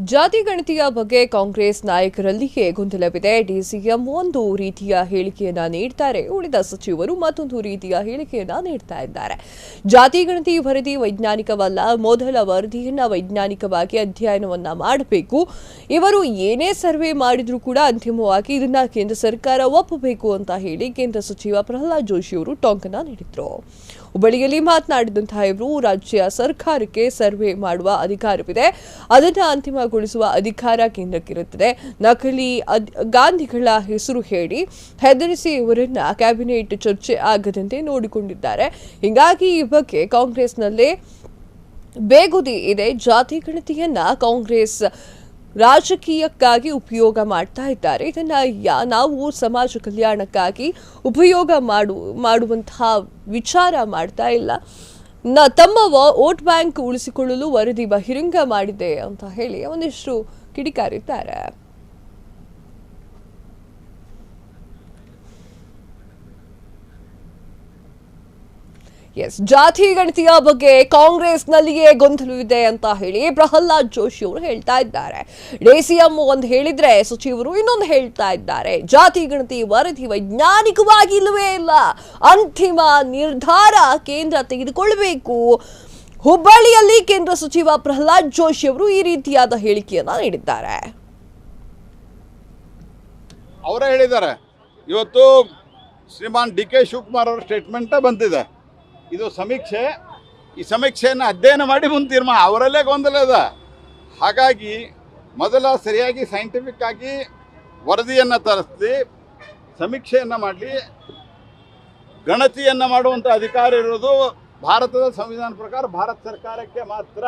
ಜಾತಿ ಗಣತಿಯ ಬಗ್ಗೆ ಕಾಂಗ್ರೆಸ್ ನಾಯಕರಲ್ಲಿಯೇ ಗೊಂದಲವಿದೆ. ಡಿಸಿಎಂ ಒಂದು ರೀತಿಯ ಹೇಳಿಕೆಯನ್ನ ನೀಡ್ತಾರೆ, ಉಳಿದ ಸಚಿವರು ಮತ್ತೊಂದು ರೀತಿಯ ಹೇಳಿಕೆಯನ್ನ ನೀಡ್ತಾ ಇದ್ದಾರೆ. ಜಾತಿ ಗಣತಿ ವರದಿ ವೈಜ್ಞಾನಿಕವಲ್ಲ, ಮೊದಲ ವರದಿಯನ್ನ ವೈಜ್ಞಾನಿಕವಾಗಿ ಅಧ್ಯಯನವನ್ನ ಮಾಡಬೇಕು. ಇವರು ಏನೇ ಸರ್ವೆ ಮಾಡಿದ್ರೂ ಕೂಡ ಅಂತಿಮವಾಗಿ ಇದನ್ನ ಕೇಂದ್ರ ಸರ್ಕಾರ ಒಪ್ಪಬೇಕು ಅಂತ ಹೇಳಿ ಕೇಂದ್ರ ಸಚಿವ ಪ್ರಹ್ಲಾದ್ ಜೋಶಿ ಅವರು ಟಾಂಗ್ ಅನ್ನ ನೀಡಿದ್ರು. ಹುಬ್ಬಳ್ಳಿಯಲ್ಲಿ ಮಾತನಾಡಿದಂತಹ ಇವರು, ರಾಜ್ಯ ಸರ್ಕಾರಕ್ಕೆ ಸರ್ವೆ ಮಾಡುವ ಅಧಿಕಾರವಿದೆ, ಅದನ್ನು ಅಂತಿಮಗೊಳಿಸುವ ಅಧಿಕಾರ ಕೇಂದ್ರಕ್ಕಿರುತ್ತದೆ. ನಕಲಿ ಗಾಂಧಿಗಳ ಹೆಸರು ಹೇಳಿ ಹೆದರಿಸಿ ಇವರನ್ನ ಕ್ಯಾಬಿನೆಟ್ ಚರ್ಚೆ ಆಗದಂತೆ ನೋಡಿಕೊಂಡಿದ್ದಾರೆ. ಹೀಗಾಗಿ ಈ ಬಗ್ಗೆ ಕಾಂಗ್ರೆಸ್ನಲ್ಲೇ ಬೇಗುದಿ ಇದೆ. ಜಾತಿ ಗಣತಿಯನ್ನ ಕಾಂಗ್ರೆಸ್ ರಾಜಕೀಯಕ್ಕಾಗಿ ಉಪಯೋಗ ಮಾಡ್ತಾ ಇದ್ದಾರೆ. ಇದನ್ನ ನಾವು ಸಮಾಜ ಕಲ್ಯಾಣಕ್ಕಾಗಿ ಉಪಯೋಗ ಮಾಡುವಂತಹ ವಿಚಾರ ಮಾಡ್ತಾ ಇಲ್ಲ. ತಮ್ಮ ವೋಟ್ ಬ್ಯಾಂಕ್ ಉಳಿಸಿಕೊಳ್ಳಲು ವರದಿ ಬಹಿರಂಗ ಮಾಡಿದೆ ಅಂತ ಹೇಳಿ ಒಂದಿಷ್ಟು ಕಿಡಿಕಾರಿದ್ದಾರೆ. ಜಾತಿ ಗಣತಿಯ ಬಗ್ಗೆ ಕಾಂಗ್ರೆಸ್ನಲ್ಲಿಯೇ ಗೊಂದಲವಿದೆ ಅಂತ ಹೇಳಿ ಪ್ರಹ್ಲಾದ್ ಜೋಶಿ ಅವರು ಹೇಳ್ತಾ ಇದ್ದಾರೆ. ಡಿಸಿಎಂ ಒಂದು ಹೇಳಿದ್ರೆ ಸಚಿವರು ಇನ್ನೊಂದು ಹೇಳ್ತಾ ಇದ್ದಾರೆ. ಜಾತಿ ಗಣತಿ ವರದಿ ವೈಜ್ಞಾನಿಕವಾಗಿ ಇಲ್ಲವೇ ಇಲ್ಲ, ಅಂತಿಮ ನಿರ್ಧಾರ ಕೇಂದ್ರ ತೆಗೆದುಕೊಳ್ಳಬೇಕು. ಹುಬ್ಬಳ್ಳಿಯಲ್ಲಿ ಕೇಂದ್ರ ಸಚಿವ ಪ್ರಹ್ಲಾದ್ ಜೋಶಿ ಅವರು ಈ ರೀತಿಯಾದ ಹೇಳಿಕೆಯನ್ನ ನೀಡಿದ್ದಾರೆ. ಅವರೇ ಹೇಳಿದ್ದಾರೆ, ಇವತ್ತು ಶ್ರೀಮಾನ್ ಡಿ.ಕೆ. ಶಿವಕುಮಾರ್ ಅವರ ಸ್ಟೇಟ್ಮೆಂಟ್ ಬಂದಿದೆ. ಇದು ಸಮೀಕ್ಷೆ, ಈ ಸಮೀಕ್ಷೆಯನ್ನು ಅಧ್ಯಯನ ಮಾಡಿ ಮುಂದೆ ತೀರ್ಮಾನ, ಅವರಲ್ಲೇ ಗೊಂದಲ ಇದೆ. ಹಾಗಾಗಿ ಮೊದಲ ಸರಿಯಾಗಿ ಸೈಂಟಿಫಿಕ್ ಆಗಿ ವರದಿಯನ್ನು ತರಿಸಿ ಸಮೀಕ್ಷೆಯನ್ನು ಮಾಡಲಿ. ಗಣತಿಯನ್ನು ಮಾಡುವಂಥ ಅಧಿಕಾರ ಇರೋದು ಭಾರತದ ಸಂವಿಧಾನ ಪ್ರಕಾರ ಭಾರತ ಸರ್ಕಾರಕ್ಕೆ ಮಾತ್ರ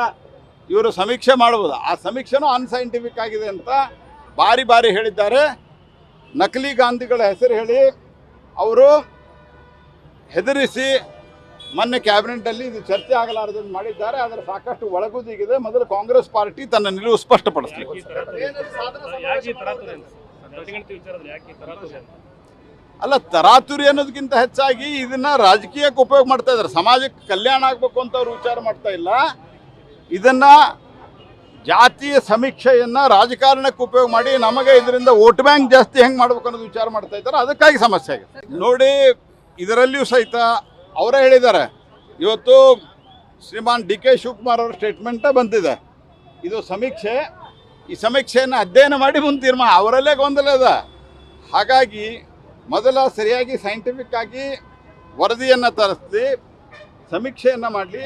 ಇವರು ಸಮೀಕ್ಷೆ ಮಾಡಬಹುದು. ಆ ಸಮೀಕ್ಷೆನೂ ಅನ್ಸೈಂಟಿಫಿಕ್ ಆಗಿದೆ ಅಂತ ಬಾರಿ ಬಾರಿ ಹೇಳಿದ್ದಾರೆ. ನಕಲಿ ಗಾಂಧಿಗಳ ಹೆಸರು ಹೇಳಿ ಅವರು ಹೆದರಿಸಿ ಮೊನ್ನೆ ಕ್ಯಾಬಿನೆಟ್ನಲ್ಲಿ ಇದು ಚರ್ಚೆ ಆಗಲಾರದನ್ನು ಮಾಡಿದ್ದಾರೆ. ಅದರ ಸಾಕಷ್ಟು ಒಳಗುದಿಗಿದೆ. ಮೊದಲು ಕಾಂಗ್ರೆಸ್ ಪಾರ್ಟಿ ತನ್ನ ನಿಲುವು ಸ್ಪಷ್ಟಪಡಿಸಲಿಕ್ಕೆ ಅಲ್ಲ, ತರಾತುರಿ ಅನ್ನೋದಕ್ಕಿಂತ ಹೆಚ್ಚಾಗಿ ಇದನ್ನ ರಾಜಕೀಯಕ್ಕೆ ಉಪಯೋಗ ಮಾಡ್ತಾ ಇದ್ದಾರೆ. ಸಮಾಜಕ್ಕೆ ಕಲ್ಯಾಣ ಆಗಬೇಕು ಅಂತ ಅವರು ವಿಚಾರ ಮಾಡ್ತಾ ಇಲ್ಲ. ಇದನ್ನ ಜಾತಿಯ ಸಮೀಕ್ಷೆಯನ್ನ ರಾಜಕಾರಣಕ್ಕೆ ಉಪಯೋಗ ಮಾಡಿ ನಮಗೆ ಇದರಿಂದ ವೋಟ್ ಬ್ಯಾಂಕ್ ಜಾಸ್ತಿ ಹೆಂಗೆ ಮಾಡ್ಬೇಕು ಅನ್ನೋದು ವಿಚಾರ ಮಾಡ್ತಾ ಇದ್ದಾರೆ. ಅದಕ್ಕಾಗಿ ಸಮಸ್ಯೆ ಆಗಿದೆ. ನೋಡಿ, ಇದರಲ್ಲಿಯೂ ಸಹಿತ ಅವರೇ ಹೇಳಿದ್ದಾರೆ, ಇವತ್ತು ಶ್ರೀಮಾನ್ ಡಿ.ಕೆ. ಶಿವಕುಮಾರ್ ಅವರ ಸ್ಟೇಟ್ಮೆಂಟ್ ಬಂದಿದೆ. ಇದು ಸಮೀಕ್ಷೆ, ಈ ಸಮೀಕ್ಷೆಯನ್ನು ಅಧ್ಯಯನ ಮಾಡಿ ಮುಂದೆ ತೀರ್ಮಾನ, ಅವರಲ್ಲೇ ಗೊಂದಲ ಇದೆ. ಹಾಗಾಗಿ ಮೊದಲ ಸರಿಯಾಗಿ ಸೈಂಟಿಫಿಕ್ ಆಗಿ ವರದಿಯನ್ನು ತರಿಸಿ ಸಮೀಕ್ಷೆಯನ್ನು ಮಾಡಲಿ.